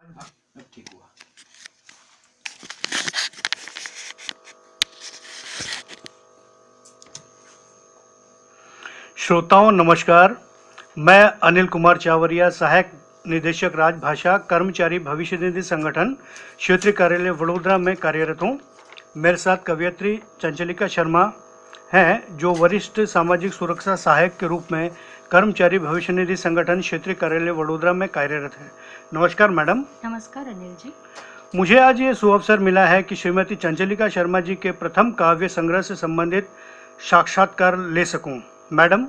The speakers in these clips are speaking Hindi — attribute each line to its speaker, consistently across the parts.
Speaker 1: अब ठीक हुआ।
Speaker 2: श्रोताओं नमस्कार। मैं अनिल कुमार चावरिया, सहायक निदेशक राजभाषा, कर्मचारी भविष्य निधि संगठन, क्षेत्रीय कार्यालय वडोदरा में कार्यरत हूँ। मेरे साथ कवयित्री चंचलिका शर्मा हैं, जो वरिष्ठ सामाजिक सुरक्षा सहायक के रूप में कर्मचारी भविष्य निधि संगठन, क्षेत्रीय कार्यालय वडोदरा में कार्यरत हैं। नमस्कार मैडम।
Speaker 3: नमस्कार अनिल जी।
Speaker 2: मुझे आज ये सुअवसर मिला है कि श्रीमती चंचलिका शर्मा जी के प्रथम काव्य संग्रह से संबंधित साक्षात्कार ले सकूं। मैडम,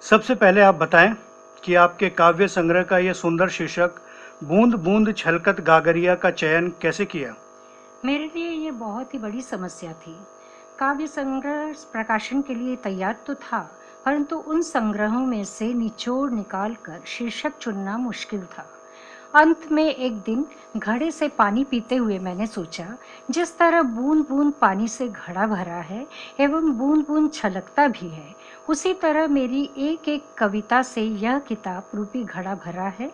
Speaker 2: सबसे पहले आप बताएं कि आपके काव्य संग्रह का यह सुंदर शीर्षक बूंद बूंद छलकत गागरिया का चयन कैसे किया?
Speaker 3: मेरे लिए ये बहुत ही बड़ी समस्या थी। काव्य संग्रह प्रकाशन के लिए तैयार तो था, परंतु उन संग्रहों में से निचोड़ निकालकर शीर्षक चुनना मुश्किल था। अंत में एक दिन घड़े से पानी पीते हुए मैंने सोचा, जिस तरह बूंद बूंद पानी से घड़ा भरा है एवं बूंद बूंद छलकता भी है, उसी तरह मेरी एक एक कविता से यह किताब रूपी घड़ा भरा है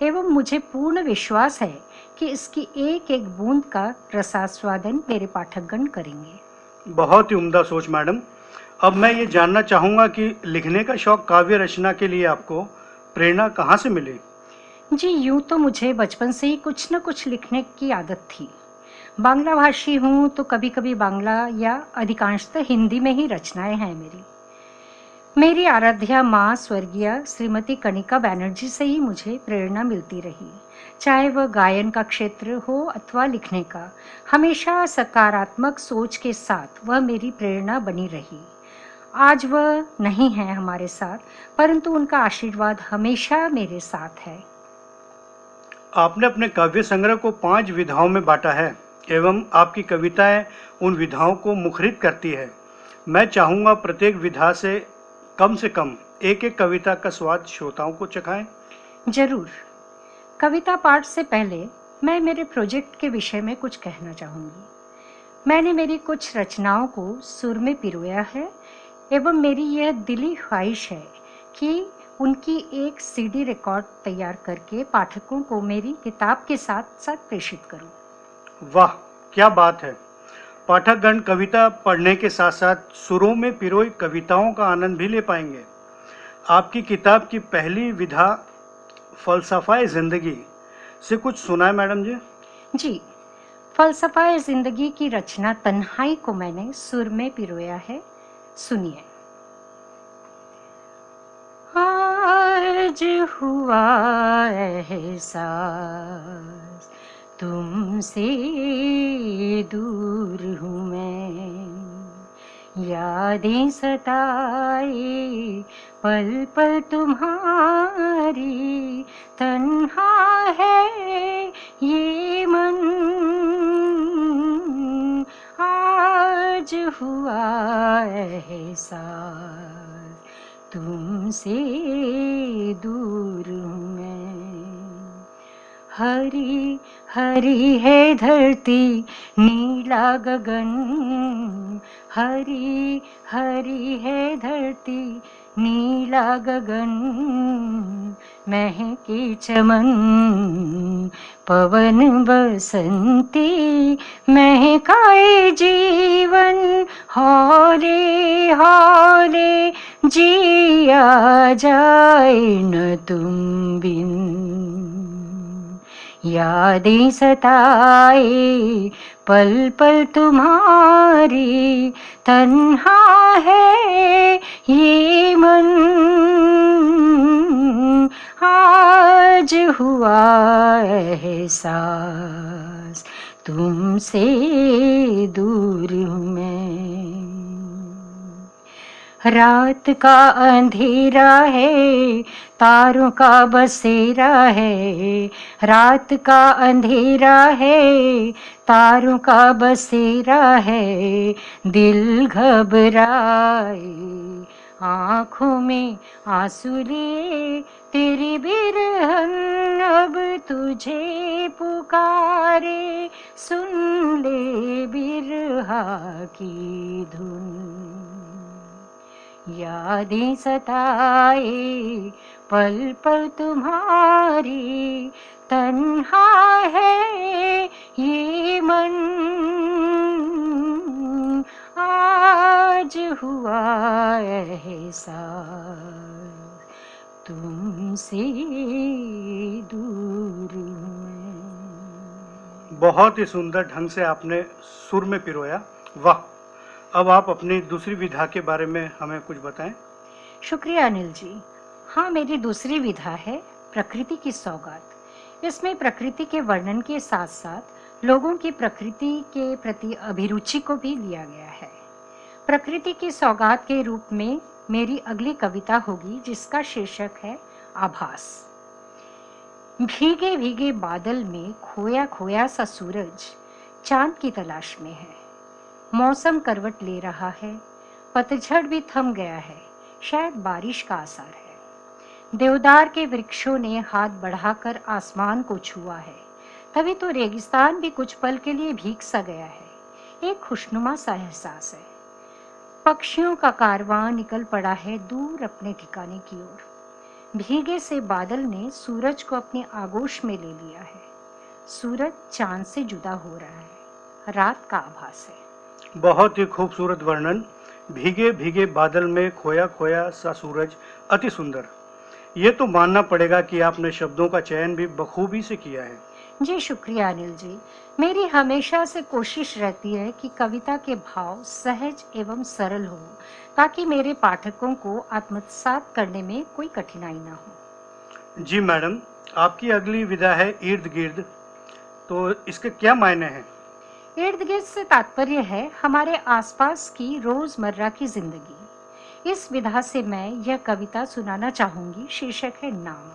Speaker 3: एवं मुझे पूर्ण विश्वास है कि इसकी एक एक बूंद का रसास्वादन मेरे पाठकगण करेंगे।
Speaker 2: बहुत ही उम्दा सोच मैडम। अब मैं ये जानना चाहूंगा कि लिखने का शौक काव्य रचना के लिए आपको प्रेरणा कहाँ से मिली?
Speaker 3: जी, यूं तो मुझे बचपन से ही कुछ न कुछ लिखने की आदत थी। बांग्ला भाषी हूँ तो कभी कभी बांग्ला या अधिकांशतः हिंदी में ही रचनाएं हैं मेरी आराध्या माँ स्वर्गीय श्रीमती कनिका बैनर्जी से ही मुझे प्रेरणा मिलती रही। चाहे वह गायन का क्षेत्र हो अथवा लिखने का, हमेशा सकारात्मक सोच के साथ वह मेरी प्रेरणा बनी रही। आज वह नहीं है हमारे साथ, परंतु उनका आशीर्वाद हमेशा मेरे साथ है।
Speaker 2: आपने अपने काव्य संग्रह को 5 विधाओं में बांटा है एवं आपकी कविताएं उन विधाओं को मुखरित करती है। मैं चाहूंगा प्रत्येक विधा से कम एक एक कविता का स्वाद श्रोताओं को चखाएं।
Speaker 3: जरूर। कविता पाठ से पहले मैं मेरे प्रोजेक्ट के विषय में कुछ कहना चाहूंगी। मैंने मेरी कुछ रचनाओं को सुर में पिरोया है एवं मेरी यह दिली ख्वाहिश है कि उनकी एक सीडी रिकॉर्ड तैयार करके पाठकों को मेरी किताब के साथ साथ प्रेषित करूं।
Speaker 2: वाह, क्या बात है! पाठकगण कविता पढ़ने के साथ साथ सुरों में पिरोई कविताओं का आनंद भी ले पाएंगे। आपकी किताब की पहली विधा फलसफाए जिंदगी से कुछ सुनाए मैडम जी।
Speaker 3: जी, फलसफाए जिंदगी की रचना तन्हाई को मैंने सुर में पिरोया है। सुनिए। आज हुआ एहसास, तुमसे दूर हूँ मैं, यादें सताए पल पल तुम्हारी, तन्हा है ये मन, आज हुआ एहसास, तुमसे दूर हूँ मैं। हरी हरी है धरती, नीला गगन, हरी हरी है धरती, नीला गगन, महके चमन, पवन बसंती, महकाए जीवन, हौले हौले जिया जाए न तुम बिन, यादें सताए पल पल तुम्हारी, तन्हा है ये मन, आज हुआ एहसास, तुमसे दूर हूँ मैं। रात का अंधेरा है, तारों का बसेरा है, रात का अंधेरा है, तारों का बसेरा है, दिल घबराए, आँखों में आंसू लिए, तेरी बिरहन अब तुझे पुकारे, सुन ले बिरहा की धुन, यादें सताए पल पल तुम्हारी, तन्हा है ये मन, आज हुआ एहसास तुमसे दूर मैं।
Speaker 2: बहुत ही सुंदर ढंग से आपने सुर में पिरोया। वाह! अब आप अपनी दूसरी विधा के बारे में हमें कुछ बताएं।
Speaker 3: शुक्रिया अनिल जी। हाँ, मेरी दूसरी विधा है प्रकृति की सौगात। इसमें प्रकृति के वर्णन के साथ साथ लोगों की प्रकृति के प्रति अभिरुचि को भी लिया गया है। प्रकृति की सौगात के रूप में मेरी अगली कविता होगी, जिसका शीर्षक है आभास। भीगे भीगे बादल में खोया खोया सा सूरज चांद की तलाश में है। मौसम करवट ले रहा है, पतझड़ भी थम गया है, शायद बारिश का आसार है। देवदार के वृक्षों ने हाथ बढ़ाकर आसमान को छुआ है। तभी तो रेगिस्तान भी कुछ पल के लिए भीग सा गया है। एक खुशनुमा सा एहसास है। पक्षियों का कारवां निकल पड़ा है दूर अपने ठिकाने की ओर। भीगे से बादल ने सूरज को अपनी आगोश में ले लिया है। सूरज चांद से जुदा हो रहा है। रात का आभास है।
Speaker 2: बहुत ही खूबसूरत वर्णन। भीगे भीगे बादल में खोया खोया सा सूरज, अति सुंदर। ये तो मानना पड़ेगा कि आपने शब्दों का चयन भी बखूबी से किया है।
Speaker 3: जी शुक्रिया अनिल जी। मेरी हमेशा से कोशिश रहती है कि कविता के भाव सहज एवं सरल हो, ताकि मेरे पाठकों को आत्मसात करने में कोई कठिनाई ना हो।
Speaker 2: जी मैडम, आपकी अगली विधा है इर्द गिर्द। तो इसके क्या मायने हैं?
Speaker 3: इर्द गिर्द से तात्पर्य है हमारे आसपास की रोजमर्रा की जिंदगी। इस विधा से मैं यह कविता सुनाना चाहूंगी। शीर्षक है नाम।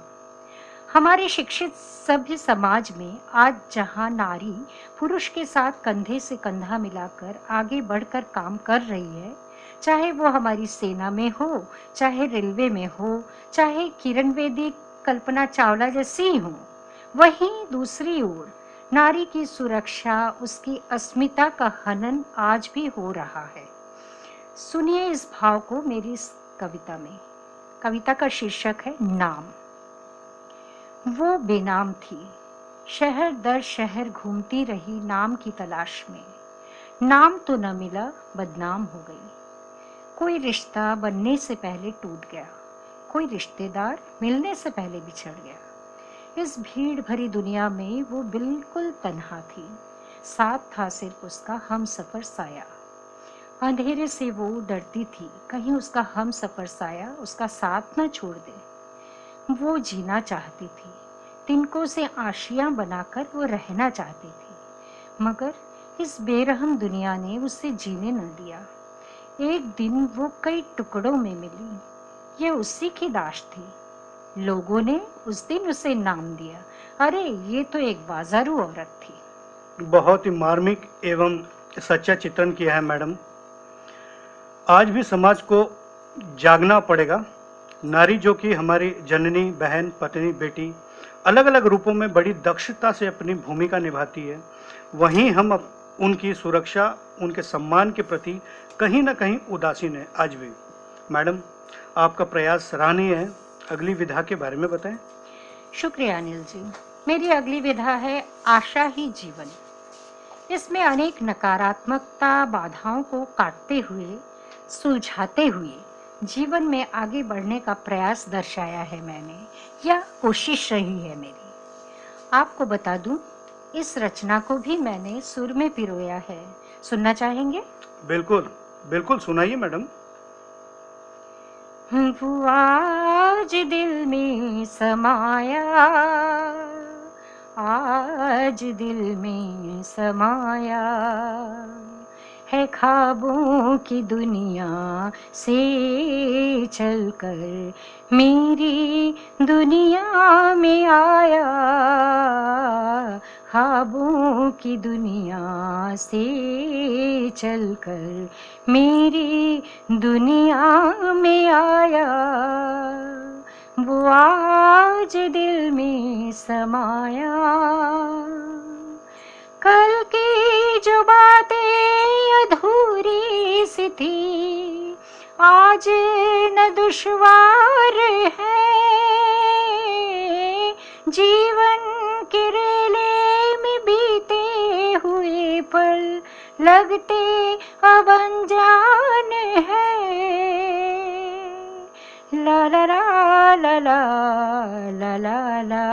Speaker 3: हमारे शिक्षित सभ्य समाज में आज जहां नारी पुरुष के साथ कंधे से कंधा मिलाकर आगे बढ़कर काम कर रही है, चाहे वो हमारी सेना में हो, चाहे रेलवे में हो, चाहे किरण बेदी कल्पना चावला जैसी हो, वहीं दूसरी ओर नारी की सुरक्षा, उसकी अस्मिता का हनन आज भी हो रहा है। सुनिए इस भाव को मेरी इस कविता में। कविता का शीर्षक है नाम। वो बेनाम थी, शहर दर शहर घूमती रही नाम की तलाश में। नाम तो न मिला, बदनाम हो गई। कोई रिश्ता बनने से पहले टूट गया, कोई रिश्तेदार मिलने से पहले बिछड़ गया। इस भीड़ भरी दुनिया में वो बिल्कुल तन्हा थी। साथ था सिर्फ उसका हमसफर साया। अंधेरे से वो डरती थी, कहीं उसका हमसफर साया उसका साथ न छोड़ दे। वो जीना चाहती थी, तिनकों से आशियां बनाकर वो रहना चाहती थी, मगर इस बेरहम दुनिया ने उसे जीने न दिया। एक दिन वो कई टुकड़ों में मिली। ये उसी की दाश थी। लोगों ने उस दिन उसे नाम दिया, अरे ये तो एक बाजारू औरत थी।
Speaker 2: बहुत ही मार्मिक एवं सच्चा चित्रण किया है मैडम। आज भी समाज को जागना पड़ेगा। नारी जो कि हमारी जननी, बहन, पत्नी, बेटी, अलग अलग रूपों में बड़ी दक्षता से अपनी भूमिका निभाती है, वहीं हम उनकी सुरक्षा, उनके सम्मान के प्रति कहीं ना कहीं उदासीन है आज भी। मैडम, आपका प्रयास सराहनीय है। अगली विधा के बारे में बताएं।
Speaker 3: शुक्रिया अनिल जी। मेरी अगली विधा है आशा ही जीवन। इसमें अनेक नकारात्मकता बाधाओं को काटते हुए, सुलझाते हुए जीवन में आगे बढ़ने का प्रयास दर्शाया है मैंने, या कोशिश रही है मेरी। आपको बता दूं, इस रचना को भी मैंने सुर में पिरोया है। सुनना चाहेंगे?
Speaker 2: बिल्कुल बिल्कुल, सुनाइए मैडम।
Speaker 3: वो आज दिल में समाया, आज दिल में समाया है, ख्वाबों की दुनिया से चलकर मेरी दुनिया में आया। ख्वाबों की दुनिया से चलकर मेरी दुनिया में आया। वो आज दिल में समाया। कल की जो बातें अधूरी सी थी, आज न दुश्वार है। जीवन किरेले में बीते हुए पल लगते अब अनजान है। ला ला ला ला ला ला ला ला,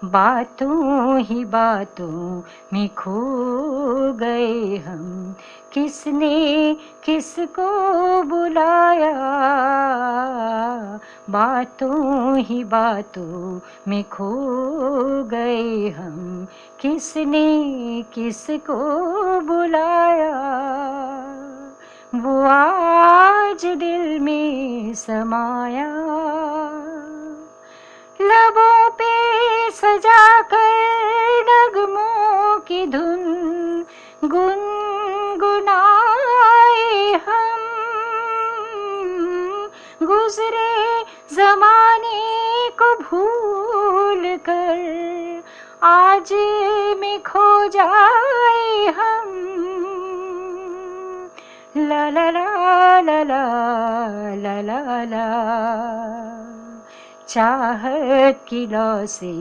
Speaker 3: बातों ही बातों में खो गए हम, किसने किसको बुलाया। बातों ही बातों में खो गए हम, किसने किसको बुलाया। वो आज दिल में समाया, लबों पे सजा कर नगमों की धुन गुनगुनाए हम। गुजरे जमाने को भूल कर आज में खो जाए हम। ला ला ला ला ला ला ला ला, चाहत की लौ से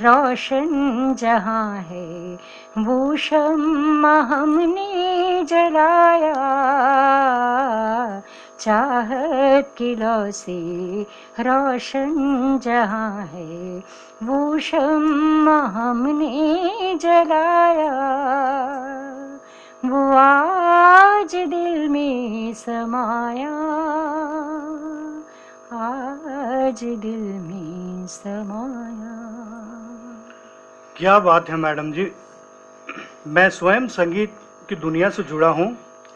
Speaker 3: रोशन जहां है, वो शम्मा हमने जलाया। चाहत की लौ से रोशन जहां है, वो शम्मा हमने जलाया। वो आज दिल में समाया, आज दिल में समाया।
Speaker 2: क्या बात है मैडम जी। मैं स्वयं संगीत की दुनिया से जुड़ा हूँ,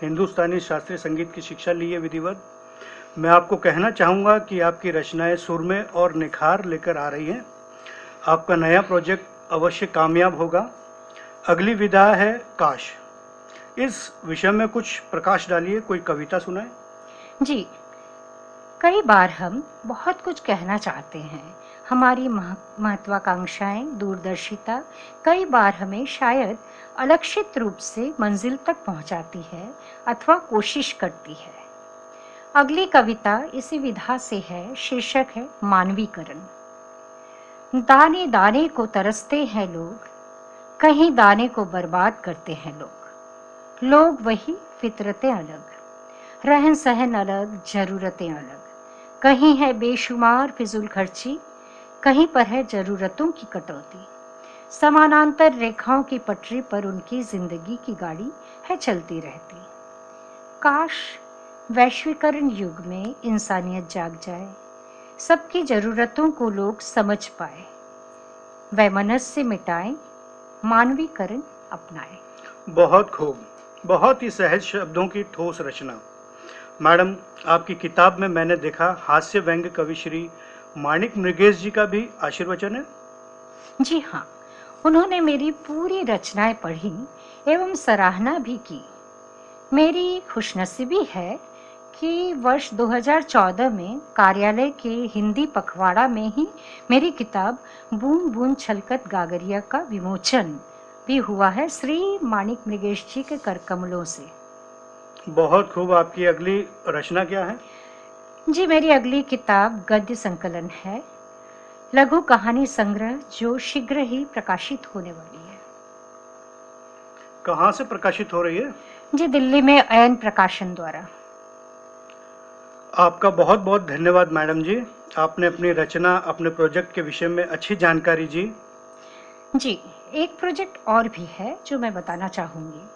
Speaker 2: हिंदुस्तानी शास्त्रीय संगीत की शिक्षा ली है विधिवत। मैं आपको कहना चाहूँगा कि आपकी रचनाएं सुर में और निखार लेकर आ रही हैं। आपका नया प्रोजेक्ट अवश्य कामयाब होगा। अगली विधा है काश। इस विषय में कुछ प्रकाश डालिए, कोई कविता सुनाए।
Speaker 3: जी, कई बार हम बहुत कुछ कहना चाहते हैं, हमारी महत्वाकांक्षाएं, दूरदर्शिता कई बार हमें शायद अलक्षित रूप से मंजिल तक पहुंचाती है अथवा कोशिश करती है। अगली कविता इसी विधा से है, शीर्षक है मानवीकरण। दाने दाने को तरसते हैं लोग, कहीं दाने को बर्बाद करते हैं लोग। लोग वही, फितरतें अलग, रहन सहन अलग, जरूरतें अलग। कहीं है बेशुमार फिजूल खर्ची, कहीं पर है जरूरतों की कटौती। समानांतर रेखाओं की पटरी पर उनकी जिंदगी की गाड़ी है चलती रहती। काश वैश्वीकरण युग में इंसानियत जाग जाए, सबकी जरूरतों को लोग समझ पाए, वैमनस्य मिटाएं, मानवीकरण अपनाएं।
Speaker 2: बहुत खूब, बहुत ही सहज शब्दों की ठोस रचना। मैडम, आपकी किताब में मैंने देखा हास्य व्यंग्य कवि श्री माणिक मृगेश जी का भी आशीर्वचन है।
Speaker 3: जी हाँ, उन्होंने मेरी पूरी रचनाएं पढ़ी एवं सराहना भी की। मेरी खुशनसीबी है कि वर्ष 2014 में कार्यालय के हिंदी पखवाड़ा में ही मेरी किताब बूंद बूंद छलकत गागरिया का विमोचन भी हुआ है श्री माणिक मृगेश जी के करकमलों से।
Speaker 2: बहुत खूब। आपकी अगली रचना क्या है?
Speaker 3: जी, मेरी अगली किताब गद्य संकलन है, लघु कहानी संग्रह, जो शीघ्र ही प्रकाशित होने वाली है।
Speaker 2: कहाँ से प्रकाशित हो रही है?
Speaker 3: जी, दिल्ली में अयन प्रकाशन द्वारा।
Speaker 2: आपका बहुत बहुत धन्यवाद मैडम जी। आपने अपनी रचना, अपने प्रोजेक्ट के विषय में अच्छी जानकारी दी।
Speaker 3: जी, एक प्रोजेक्ट और भी है जो मैं बताना चाहूँगी।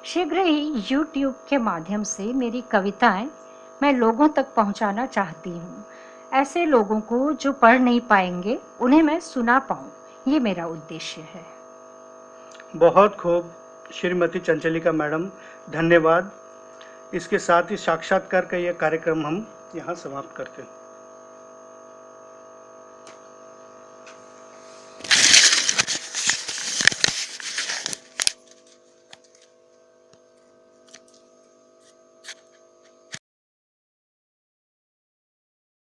Speaker 3: शीघ्र ही YouTube के माध्यम से मेरी कविताएं मैं लोगों तक पहुंचाना चाहती हूँ। ऐसे लोगों को जो पढ़ नहीं पाएंगे, उन्हें मैं सुना पाऊँ, ये मेरा उद्देश्य है।
Speaker 2: बहुत खूब श्रीमती चंचलिका मैडम, धन्यवाद। इसके साथ ही साक्षात्कार का यह कार्यक्रम हम यहाँ समाप्त करते हैं।